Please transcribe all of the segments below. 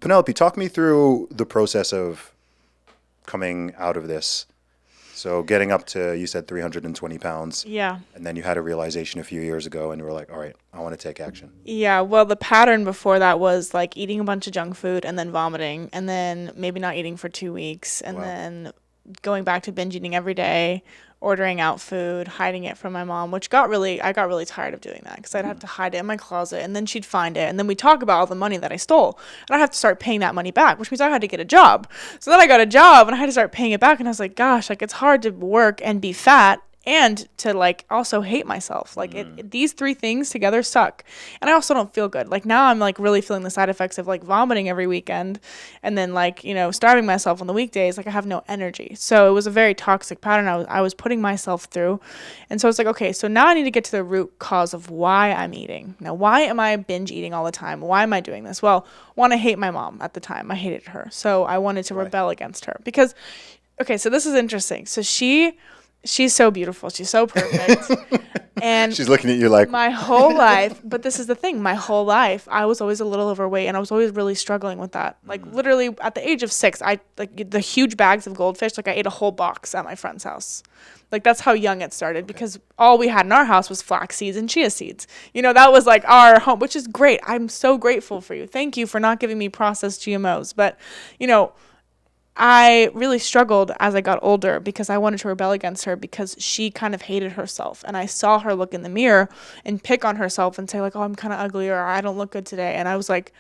Penelope, talk me through the process of coming out of this. So getting up to, you said 320 pounds. Yeah. And then you had a realization a few years ago and you were like, all right, I want to take action. Yeah, well, the pattern before that was like eating a bunch of junk food and then vomiting and then maybe not eating for 2 weeks and Wow. then going back to binge eating every day, ordering out food, hiding it from my mom, which I got really tired of doing that because I'd have to hide it in my closet and then she'd find it. And then we talk about all the money that I stole and I have to start paying that money back, which means I had to get a job. So then I got a job and I had to start paying it back. And I was like, gosh, like it's hard to work and be fat and to like also hate myself. Like these three things together suck. And I also don't feel good. Like now I'm like really feeling the side effects of like vomiting every weekend and then like, you know, starving myself on the weekdays. Like I have no energy. So it was a very toxic pattern I was putting myself through. And so it's like, okay, so now I need to get to the root cause of why I'm eating. Now, why am I binge eating all the time? Why am I doing this? Well, one, I hate my mom at the time. I hated her. So I wanted to rebel against her because, okay, so this is interesting. So she's so beautiful. She's so perfect. And She's looking at you like, my whole life, but this is the thing, my whole life, I was always a little overweight and I was always really struggling with that. Like literally at the age of 6, I like the huge bags of goldfish, like I ate a whole box at my friend's house. Like that's how young it started because all we had in our house was flax seeds and chia seeds. You know, that was like our home, which is great. I'm so grateful for you. Thank you for not giving me processed GMOs. But, you know, I really struggled as I got older because I wanted to rebel against her because she kind of hated herself. And I saw her look in the mirror and pick on herself and say like, oh, I'm kind of ugly or I don't look good today. And I was like,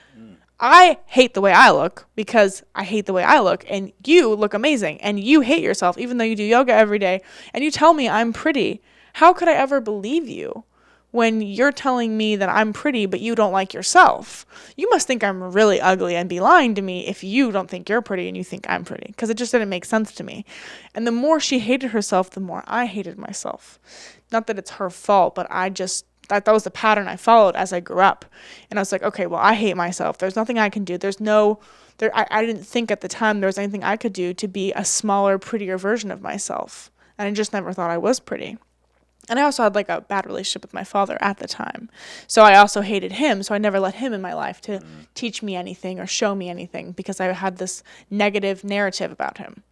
I hate the way I look because I hate the way I look. And you look amazing and you hate yourself even though you do yoga every day. And you tell me I'm pretty. How could I ever believe you? When you're telling me that I'm pretty, but you don't like yourself. You must think I'm really ugly and be lying to me if you don't think you're pretty and you think I'm pretty, because it just didn't make sense to me. And the more she hated herself, the more I hated myself. Not that it's her fault, but that was the pattern I followed as I grew up. And I was like, okay, well, I hate myself. There's nothing I can do. I didn't think at the time there was anything I could do to be a smaller, prettier version of myself. And I just never thought I was pretty. And I also had like a bad relationship with my father at the time. So I also hated him. So I never let him in my life to teach me anything or show me anything because I had this negative narrative about him.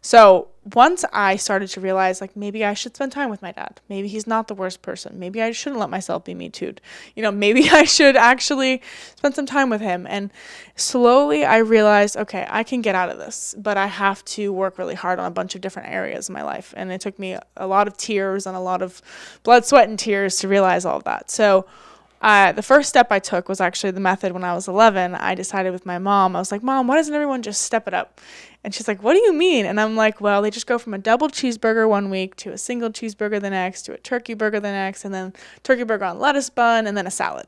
So once I started to realize like maybe I should spend time with my dad. Maybe he's not the worst person. Maybe I shouldn't let myself be Me Too'd. You know, maybe I should actually spend some time with him. And slowly I realized, okay, I can get out of this, but I have to work really hard on a bunch of different areas in my life. And it took me a lot of tears and a lot of blood, sweat, and tears to realize all of that. So the first step I took was actually the method when I was 11. I decided with my mom, I was like, Mom, why doesn't everyone just step it up? And she's like, what do you mean? And I'm like, well, they just go from a double cheeseburger one week to a single cheeseburger the next, to a turkey burger the next, and then turkey burger on lettuce bun, and then a salad.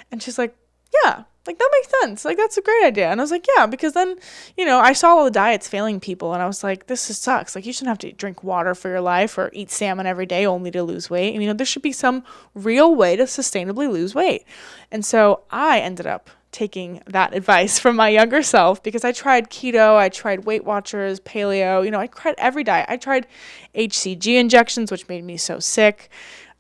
And she's like, yeah, like that makes sense. Like that's a great idea. And I was like, yeah, because then, you know, I saw all the diets failing people and I was like, this just sucks. Like you shouldn't have to drink water for your life or eat salmon every day only to lose weight. And, you know, there should be some real way to sustainably lose weight. And so I ended up taking that advice from my younger self because I tried keto, I tried Weight Watchers, paleo, you know, I tried every diet. I tried HCG injections, which made me so sick.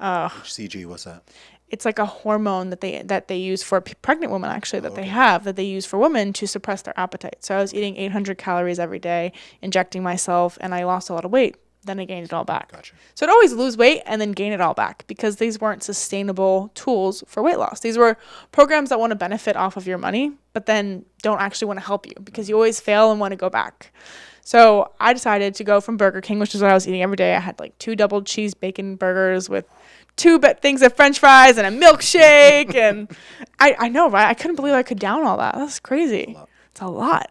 HCG, what's that? It's like a hormone that they use for pregnant women, actually, that they use for women to suppress their appetite. So I was eating 800 calories every day, injecting myself, and I lost a lot of weight. Then I gained it all back. Gotcha. So I'd always lose weight and then gain it all back because these weren't sustainable tools for weight loss. These were programs that want to benefit off of your money, but then don't actually want to help you because you always fail and want to go back. So I decided to go from Burger King, which is what I was eating every day. I had like 2 double cheese bacon burgers with 2 things of French fries and a milkshake. And I know, right? I couldn't believe I could down all that. That's crazy. It's a lot.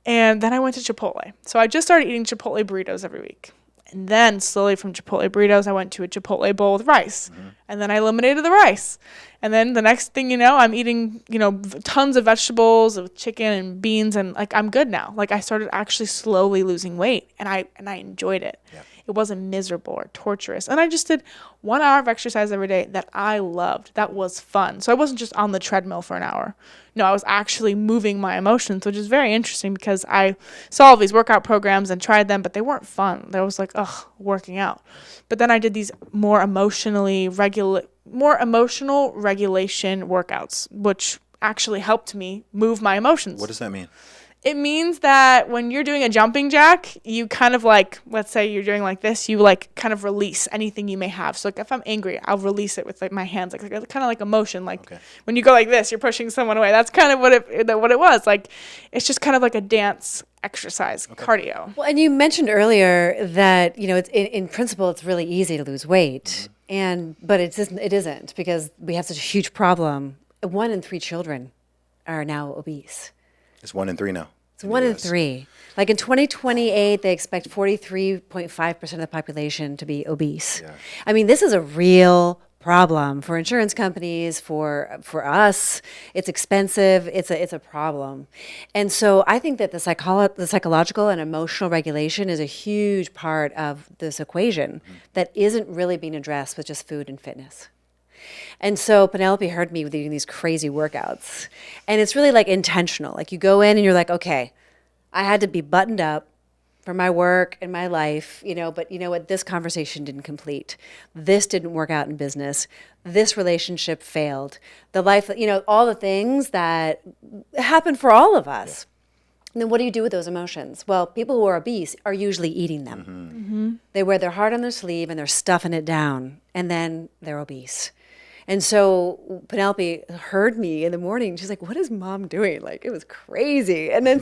And then I went to Chipotle. So I just started eating Chipotle burritos every week. And then slowly from Chipotle burritos, I went to a Chipotle bowl with rice. And then I eliminated the rice. And then the next thing you know, I'm eating, you know, tons of vegetables with chicken and beans. And like, I'm good now. Like I started actually slowly losing weight and I enjoyed it. Yeah. It wasn't miserable or torturous. And I just did 1 hour of exercise every day that I loved. That was fun. So I wasn't just on the treadmill for an hour. No, I was actually moving my emotions, which is very interesting because I saw all these workout programs and tried them, but they weren't fun. They was like, ugh, working out. But then I did these more emotional regulation workouts, which actually helped me move my emotions. What does that mean? It means that when you're doing a jumping jack, you kind of like, let's say you're doing like this, you like kind of release anything you may have. So like if I'm angry, I'll release it with like my hands, like kind of like emotion. Like when you go like this, you're pushing someone away. That's kind of what it was. Like it's just kind of like a dance exercise, cardio. Well, and you mentioned earlier that, you know, it's in principle, it's really easy to lose weight. But it isn't because we have such a huge problem. 1 in 3 children are now obese. It's 1 in 3 now. It's 1 in 3. Like in 2028, they expect 43.5% of the population to be obese. Yeah. I mean, this is a real problem for insurance companies, for us. It's expensive. It's a problem. And so I think that the psychological and emotional regulation is a huge part of this equation that isn't really being addressed with just food and fitness. And so Penelope heard me with doing these crazy workouts. And it's really like intentional. Like you go in and you're like, okay, I had to be buttoned up for my work and my life, you know, but you know what? This conversation didn't complete. This didn't work out in business. This relationship failed. The life, you know, all the things that happen for all of us. Yeah. And then what do you do with those emotions? Well, people who are obese are usually eating them. They wear their heart on their sleeve and they're stuffing it down, and then they're obese. And so Penelope heard me in the morning. She's like, what is mom doing? Like, it was crazy. And then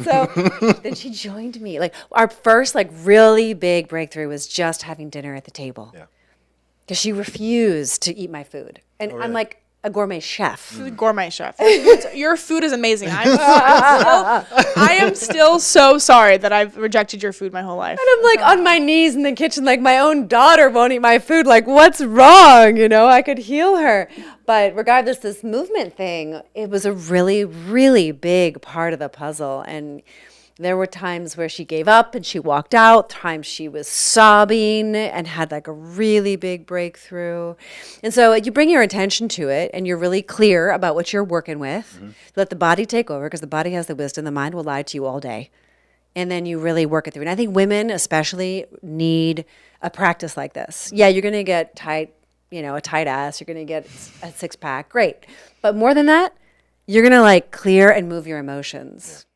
then she joined me. Like our first like really big breakthrough was just having dinner at the table. Yeah. Because she refused to eat my food. And I'm like a gourmet chef. Gourmet chef. Your food is amazing. I am still so sorry that I've rejected your food my whole life. And I'm like on my knees in the kitchen, like my own daughter won't eat my food. Like, what's wrong? You know, I could heal her. But regardless, this movement thing, it was a really, really big part of the puzzle. And there were times where she gave up and she walked out, times she was sobbing and had like a really big breakthrough. And so you bring your attention to it and you're really clear about what you're working with. Let the body take over because the body has the wisdom. The mind will lie to you all day. And then you really work it through. And I think women especially need a practice like this. Yeah, you're going to get tight, you know, a tight ass. You're going to get a 6-pack. Great. But more than that, you're going to like clear and move your emotions.